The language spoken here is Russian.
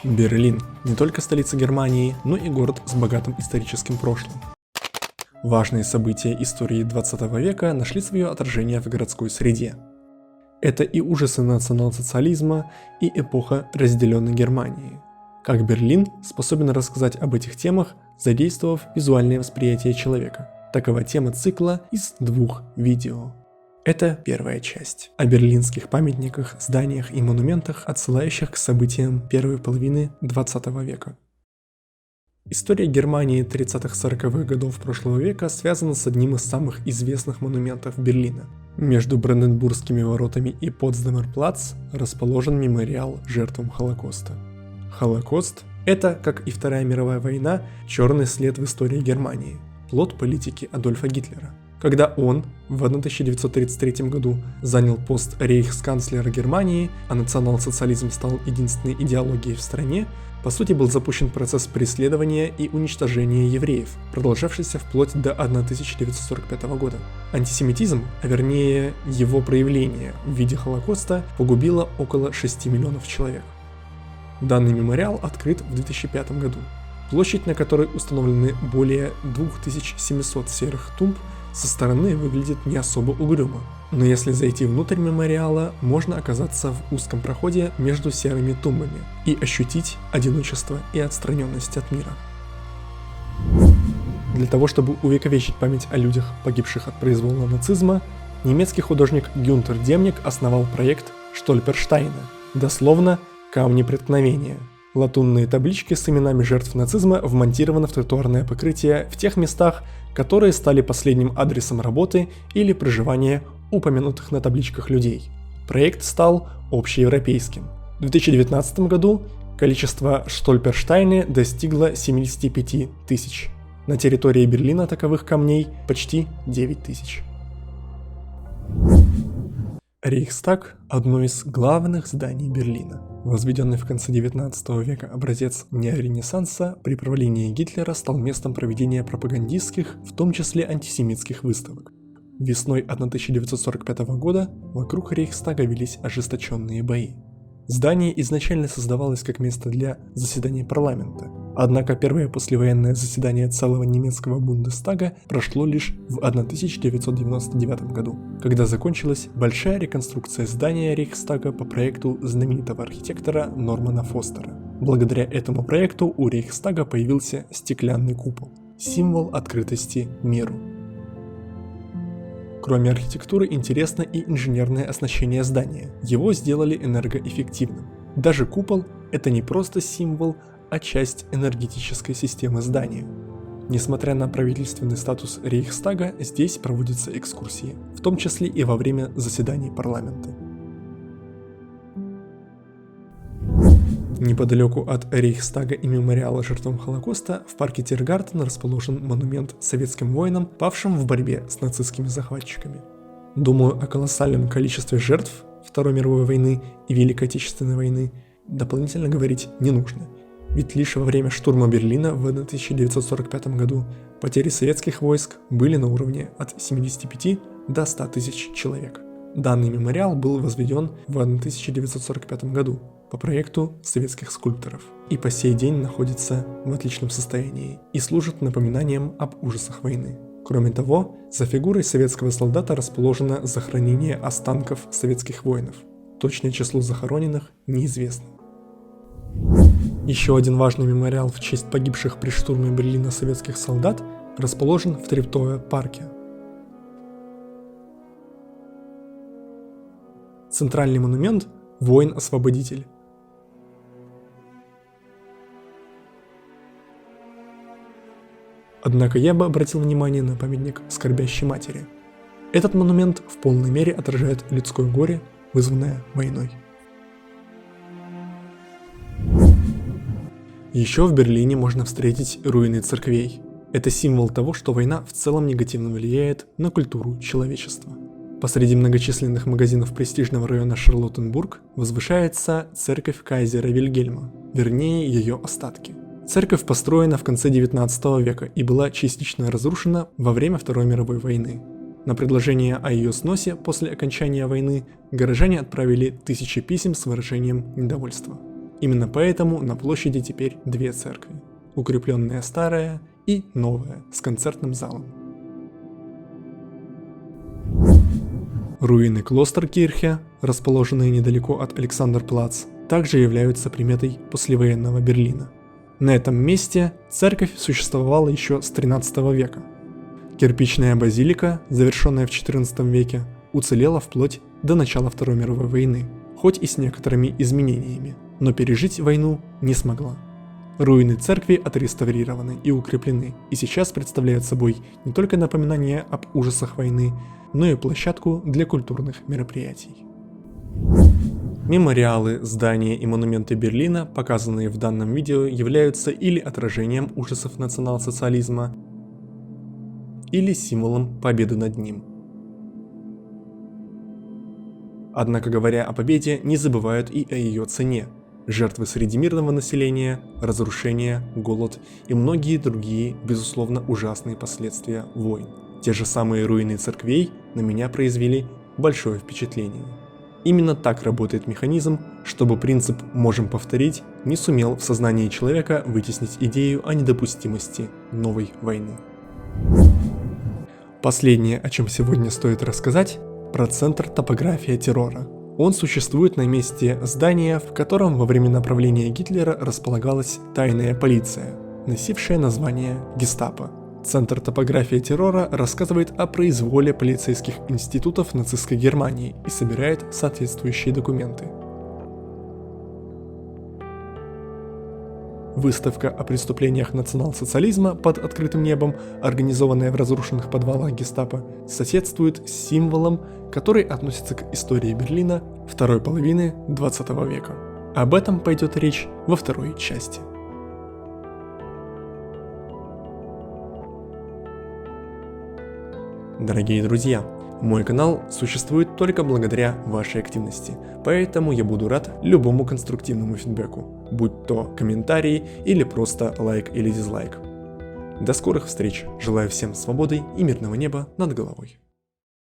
Берлин – не только столица Германии, но и город с богатым историческим прошлым. Важные события истории 20 века нашли свое отражение в городской среде. Это и ужасы национал-социализма, и эпоха разделенной Германии. Как Берлин способен рассказать об этих темах, задействовав визуальное восприятие человека. Такова тема цикла из 2 видео. Это первая часть о берлинских памятниках, зданиях и монументах, отсылающих к событиям первой половины 20 века. История Германии 30-40-х годов прошлого века связана с одним из самых известных монументов Берлина. Между Бранденбургскими воротами и Потсдамер-плац расположен мемориал жертвам Холокоста. Холокост – это, как и Вторая мировая война, черный след в истории Германии, плод политики Адольфа Гитлера. Когда он в 1933 году занял пост рейхсканцлера Германии, а национал-социализм стал единственной идеологией в стране, по сути был запущен процесс преследования и уничтожения евреев, продолжавшийся вплоть до 1945 года. Антисемитизм, а вернее его проявление в виде Холокоста, погубило около 6 миллионов человек. Данный мемориал открыт в 2005 году. Площадь, на которой установлены более 2700 серых тумб, со стороны выглядит не особо угрюмо, но если зайти внутрь мемориала, можно оказаться в узком проходе между серыми тумбами и ощутить одиночество и отстраненность от мира. Для того, чтобы увековечить память о людях, погибших от произвола нацизма, немецкий художник Гюнтер Демник основал проект Штольперштайна, дословно «камни преткновения». Латунные таблички с именами жертв нацизма вмонтированы в тротуарное покрытие в тех местах, которые стали последним адресом работы или проживания упомянутых на табличках людей. Проект стал общеевропейским. В 2019 году количество Штольперштайны достигло 75 тысяч. На территории Берлина таковых камней почти 9 тысяч. Рейхстаг – одно из главных зданий Берлина. Возведенный в конце 19 века образец неоренессанса при правлении Гитлера стал местом проведения пропагандистских, в том числе антисемитских выставок. Весной 1945 года вокруг Рейхстага велись ожесточенные бои. Здание изначально создавалось как место для заседаний парламента, однако первое послевоенное заседание целого немецкого Бундестага прошло лишь в 1999 году, когда закончилась большая реконструкция здания Рейхстага по проекту знаменитого архитектора Нормана Фостера. Благодаря этому проекту у Рейхстага появился стеклянный купол, символ открытости миру. Кроме архитектуры, интересно и инженерное оснащение здания. Его сделали энергоэффективным. Даже купол – это не просто символ, а часть энергетической системы здания. Несмотря на правительственный статус Рейхстага, здесь проводятся экскурсии, в том числе и во время заседаний парламента. Неподалеку от Рейхстага и мемориала жертвам Холокоста в парке Тиргартен расположен монумент советским воинам, павшим в борьбе с нацистскими захватчиками. Думаю, о колоссальном количестве жертв Второй мировой войны и Великой Отечественной войны дополнительно говорить не нужно, ведь лишь во время штурма Берлина в 1945 году потери советских войск были на уровне от 75 до 100 тысяч человек. Данный мемориал был возведен в 1945 году по проекту советских скульпторов и по сей день находится в отличном состоянии и служит напоминанием об ужасах войны. Кроме того, за фигурой советского солдата расположено захоронение останков советских воинов. Точное число захороненных неизвестно. Еще один важный мемориал в честь погибших при штурме Берлина советских солдат расположен в Трептове-парке. Центральный монумент – воин-освободитель. Однако я бы обратил внимание на памятник скорбящей матери. Этот монумент в полной мере отражает людское горе, вызванное войной. Еще в Берлине можно встретить руины церквей. Это символ того, что война в целом негативно влияет на культуру человечества. Посреди многочисленных магазинов престижного района Шарлоттенбург возвышается церковь кайзера Вильгельма, вернее ее остатки. Церковь построена в конце 19 века и была частично разрушена во время Второй мировой войны. На предложение о ее сносе после окончания войны горожане отправили тысячи писем с выражением недовольства. Именно поэтому на площади теперь две церкви. Укрепленная старая и новая с концертным залом. Руины Клостеркирхе, расположенные недалеко от Александрплац, также являются приметой послевоенного Берлина. На этом месте церковь существовала еще с 13 века. Кирпичная базилика, завершенная в 14 веке, уцелела вплоть до начала Второй мировой войны, хоть и с некоторыми изменениями, но пережить войну не смогла. Руины церкви отреставрированы и укреплены, и сейчас представляют собой не только напоминание об ужасах войны, но и площадку для культурных мероприятий. Мемориалы, здания и монументы Берлина, показанные в данном видео, являются или отражением ужасов национал-социализма, или символом победы над ним. Однако, говоря о победе, не забывают и о ее цене. Жертвы среди мирного населения, разрушения, голод и многие другие, безусловно, ужасные последствия войн. Те же самые руины церквей на меня произвели большое впечатление. Именно так работает механизм, чтобы принцип «можем повторить» не сумел в сознании человека вытеснить идею о недопустимости новой войны. Последнее, о чем сегодня стоит рассказать, про Центр топография террора. Он существует на месте здания, в котором во времена правления Гитлера располагалась тайная полиция, носившая название Гестапо. Центр топография террора рассказывает о произволе полицейских институтов нацистской Германии и собирает соответствующие документы. Выставка о преступлениях национал-социализма под открытым небом, организованная в разрушенных подвалах Гестапо, соседствует с символом, который относится к истории Берлина второй половины 20 века. Об этом пойдет речь во второй части. Дорогие друзья, мой канал существует только благодаря вашей активности, поэтому я буду рад любому конструктивному фидбэку, будь то комментарий или просто лайк или дизлайк. До скорых встреч, желаю всем свободы и мирного неба над головой.